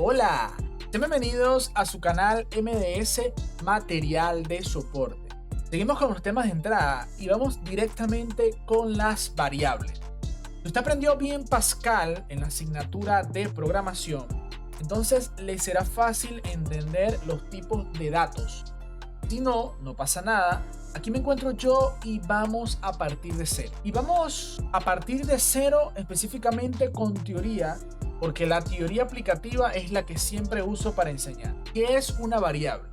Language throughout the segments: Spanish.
Hola, sean bienvenidos a su canal MDS Material de Soporte. Seguimos con los temas de entrada y vamos directamente con las variables. Si usted aprendió bien Pascal en la asignatura de programación, entonces le será fácil entender los tipos de datos. Si no, no pasa nada. Aquí me encuentro yo y vamos a partir de cero. Y vamos a partir de cero específicamente con teoría, porque la teoría aplicativa es la que siempre uso para enseñar. ¿Qué es una variable?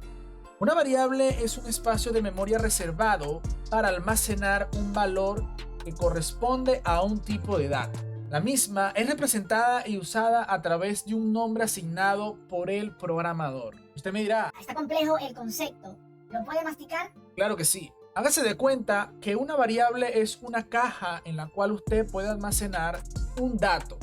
Una variable es un espacio de memoria reservado para almacenar un valor que corresponde a un tipo de dato. La misma es representada y usada a través de un nombre asignado por el programador. Usted me dirá, está complejo el concepto. ¿Lo puede masticar? Claro que sí. Hágase de cuenta que una variable es una caja en la cual usted puede almacenar un dato.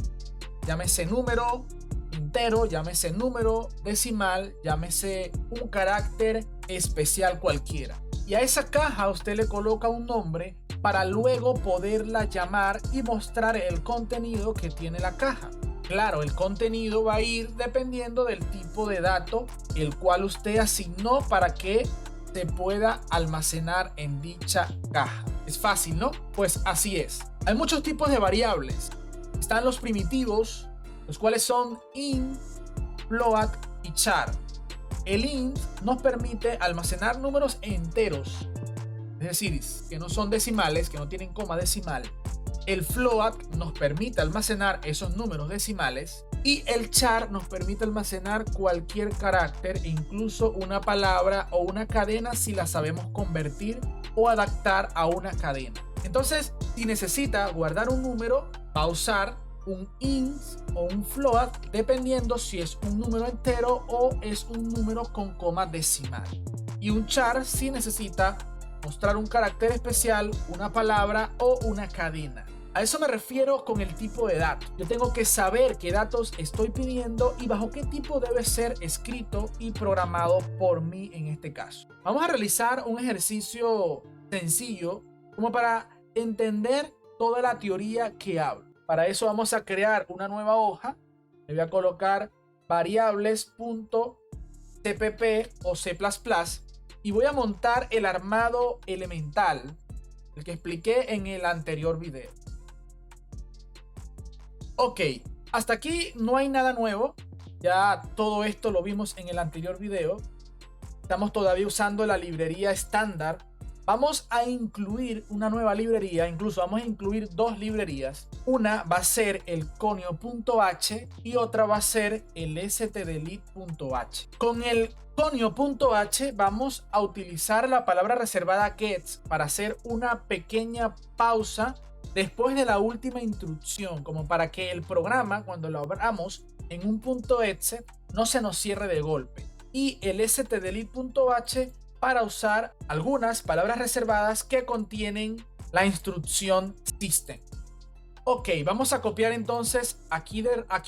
Llámese número entero, llámese número decimal, llámese un carácter especial cualquiera. Y a esa caja usted le coloca un nombre para luego poderla llamar y mostrar el contenido que tiene la caja. Claro, el contenido va a ir dependiendo del tipo de dato el cual usted asignó para que se pueda almacenar en dicha caja. Es fácil, ¿no? Pues así es. Hay muchos tipos de variables. Están los primitivos, los cuales son int, float y char. El int nos permite almacenar números enteros, es decir, que no son decimales, que no tienen coma decimal. El float nos permite almacenar esos números decimales y el char nos permite almacenar cualquier carácter e incluso una palabra o una cadena si la sabemos convertir o adaptar a una cadena. Entonces, si necesita guardar un número, va a usar un int o un float dependiendo si es un número entero o es un número con coma decimal. Y un char si necesita mostrar un carácter especial, una palabra o una cadena. A eso me refiero con el tipo de datos. Yo tengo que saber qué datos estoy pidiendo y bajo qué tipo debe ser escrito y programado por mí en este caso. Vamos a realizar un ejercicio sencillo como para entender toda la teoría que hablo. Para eso vamos a crear una nueva hoja. Le voy a colocar variables.cpp o C++ y voy a montar el armado elemental, el que expliqué en el anterior video. Ok, hasta aquí no hay nada nuevo. Ya todo esto lo vimos en el anterior video. Estamos todavía usando la librería estándar. Vamos a incluir una nueva librería, incluso vamos a incluir dos librerías. Una va a ser el conio.h y otra va a ser el stdelete.h. Con el conio.h vamos a utilizar la palabra reservada gets para hacer una pequeña pausa después de la última instrucción, como para que el programa, cuando lo abramos en un punto .exe, no se nos cierre de golpe. Y el stdelete.h para usar algunas palabras reservadas que contienen la instrucción system. Ok, vamos a copiar entonces aquí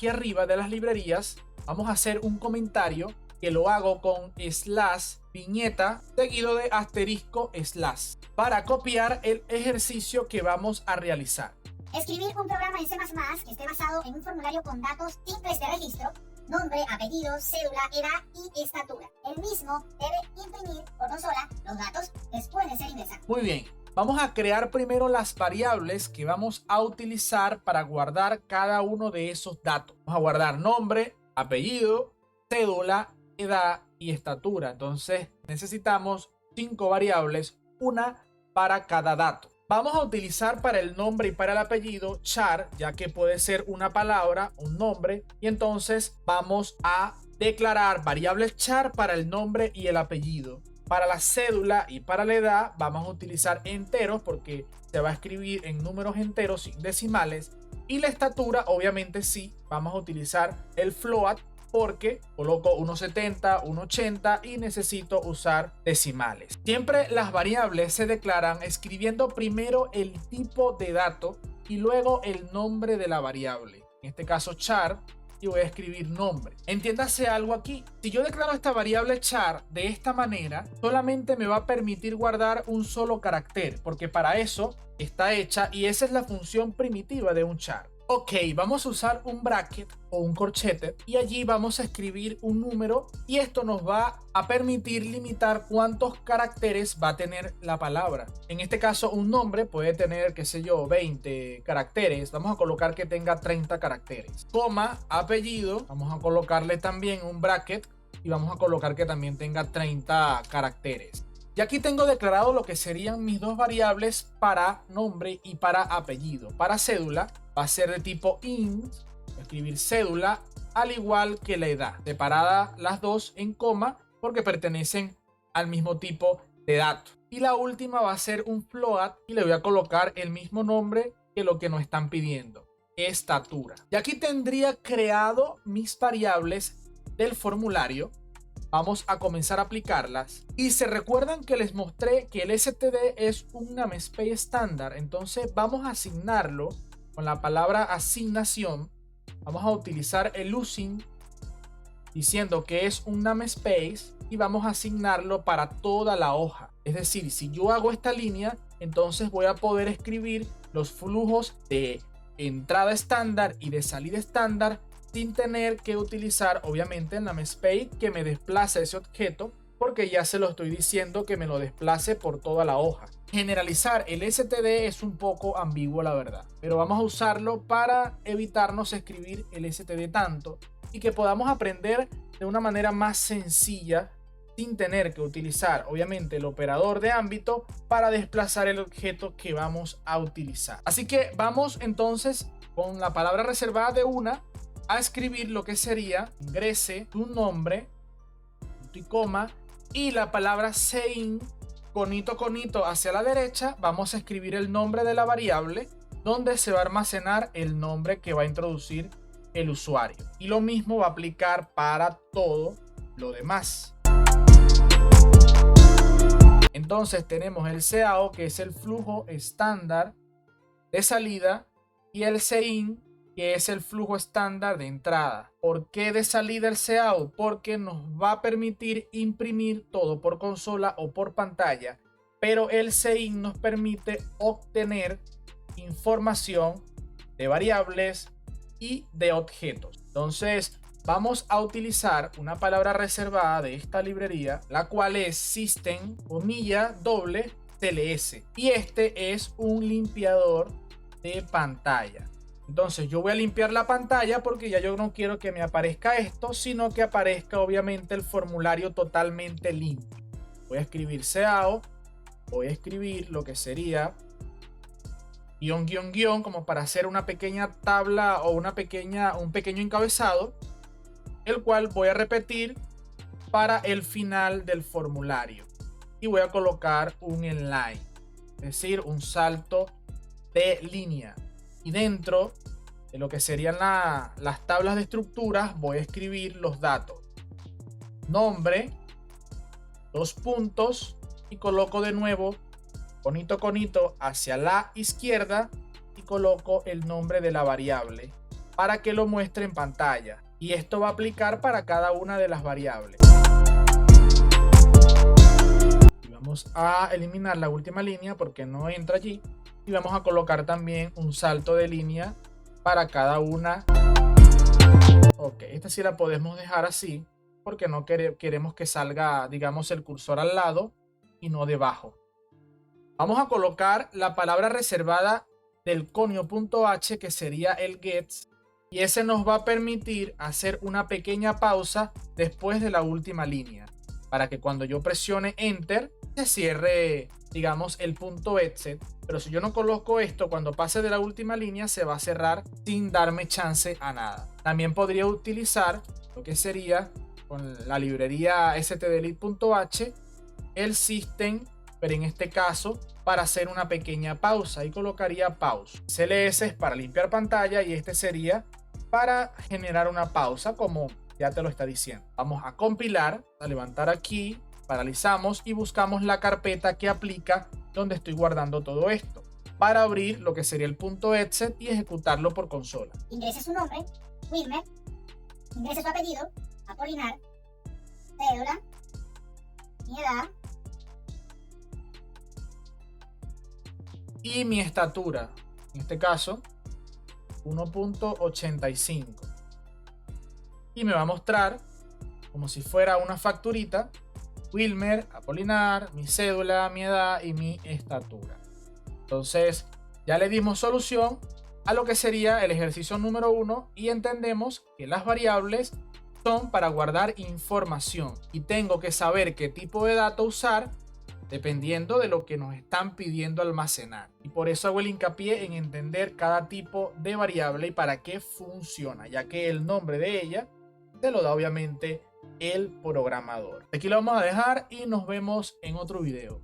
arriba de las librerías. Vamos a hacer un comentario que lo hago con slash viñeta seguido de asterisco slash para copiar el ejercicio que vamos a realizar. Escribir un programa en C++ que esté basado en un formulario con datos simples de registro, nombre, apellido, cédula, edad y estatura. El mismo debe imprimir por consola los datos después de ser ingresado. Muy bien, vamos a crear primero las variables que vamos a utilizar para guardar cada uno de esos datos. Vamos a guardar nombre, apellido, cédula, edad y estatura. Entonces necesitamos 5 variables, una para cada dato. Vamos a utilizar para el nombre y para el apellido char, ya que puede ser una palabra, un nombre, y entonces vamos a declarar variables char para el nombre y el apellido. Para la cédula y para la edad vamos a utilizar enteros porque se va a escribir en números enteros sin decimales. Y la estatura, obviamente sí, vamos a utilizar el float porque coloco 1.70, 1.80 y necesito usar decimales. Siempre las variables se declaran escribiendo primero el tipo de dato y luego el nombre de la variable. En este caso char, y voy a escribir nombre. Entiéndase algo aquí. Si yo declaro esta variable char de esta manera, solamente me va a permitir guardar un solo carácter, porque para eso está hecha y esa es la función primitiva de un char. Ok, vamos a usar un bracket o un corchete y allí vamos a escribir un número y esto nos va a permitir limitar cuántos caracteres va a tener la palabra. En este caso, un nombre puede tener, qué sé yo, 20 caracteres. Vamos a colocar que tenga 30 caracteres. Coma, apellido, vamos a colocarle también un bracket y vamos a colocar que también tenga 30 caracteres. Y aquí tengo declarado lo que serían mis dos variables para nombre y para apellido. Para cédula va a ser de tipo int, escribir cédula, al igual que la edad, separada las dos en coma porque pertenecen al mismo tipo de dato. Y la última va a ser un float y le voy a colocar el mismo nombre que lo que nos están pidiendo, estatura. Y aquí tendría creado mis variables del formulario. Vamos a comenzar a aplicarlas. Y se recuerdan que les mostré que el std es un namespace estándar. Entonces vamos a asignarlo con la palabra asignación. Vamos a utilizar el using diciendo que es un namespace y vamos a asignarlo para toda la hoja. Es decir, si yo hago esta línea, entonces voy a poder escribir los flujos de entrada estándar y de salida estándar sin tener que utilizar obviamente el namespace que me desplace ese objeto, porque ya se lo estoy diciendo que me lo desplace por toda la hoja. Generalizar el std es un poco ambiguo, la verdad, pero vamos a usarlo para evitarnos escribir el std tanto y que podamos aprender de una manera más sencilla sin tener que utilizar obviamente el operador de ámbito para desplazar el objeto que vamos a utilizar. Así que vamos entonces con la palabra reservada de una a escribir lo que sería ingrese tu nombre, punto y coma, y la palabra sein, conito hacia la derecha, vamos a escribir el nombre de la variable donde se va a almacenar el nombre que va a introducir el usuario. Y lo mismo va a aplicar para todo lo demás. Entonces tenemos el CAO, que es el flujo estándar de salida, y el sein, que es el flujo estándar de entrada. ¿Por qué de salida el CAO? Porque nos va a permitir imprimir todo por consola o por pantalla, pero el sein nos permite obtener información de variables y de objetos. Entonces vamos a utilizar una palabra reservada de esta librería, la cual es system $CLS, y este es un limpiador de pantalla. Entonces yo voy a limpiar la pantalla porque ya yo no quiero que me aparezca esto, sino que aparezca obviamente el formulario totalmente limpio. Voy a escribir CAO, voy a escribir lo que sería guión como para hacer una pequeña tabla o un pequeño encabezado, el cual voy a repetir para el final del formulario. Y voy a colocar un inline, es decir, un salto de línea. Y dentro de lo que serían las tablas de estructuras voy a escribir los datos. Nombre, 2 puntos, y coloco de nuevo conito hacia la izquierda y coloco el nombre de la variable para que lo muestre en pantalla. Y esto va a aplicar para cada una de las variables. Y vamos a eliminar la última línea porque no entra allí. Y vamos a colocar también un salto de línea para cada una. Ok, esta sí la podemos dejar así porque no queremos que salga, digamos, el cursor al lado y no debajo. Vamos a colocar la palabra reservada del conio.h, que sería el gets, y ese nos va a permitir hacer una pequeña pausa después de la última línea para que cuando yo presione enter se cierre, digamos, el punto exit. Pero si yo no coloco esto, cuando pase de la última línea se va a cerrar sin darme chance a nada. También podría utilizar lo que sería con la librería stddelete.h el system, pero en este caso para hacer una pequeña pausa, y colocaría pause. CLS es para limpiar pantalla y este sería para generar una pausa, como ya te lo está diciendo. Vamos a compilar, a levantar aquí, paralizamos y buscamos la carpeta que aplica donde estoy guardando todo esto para abrir lo que sería el punto exit y ejecutarlo por consola. Ingrese su nombre, Wilmer, ingrese su apellido, Apolinar, cédula, mi edad y mi estatura. En este caso 1.85. Y me va a mostrar, como si fuera una facturita, Wilmer, Apolinar, mi cédula, mi edad y mi estatura. Entonces, ya le dimos solución a lo que sería el ejercicio número 1 y entendemos que las variables son para guardar información y tengo que saber qué tipo de datos usar dependiendo de lo que nos están pidiendo almacenar. Y por eso hago el hincapié en entender cada tipo de variable y para qué funciona, ya que el nombre de ella te lo da obviamente el programador. Aquí lo vamos a dejar y nos vemos en otro video.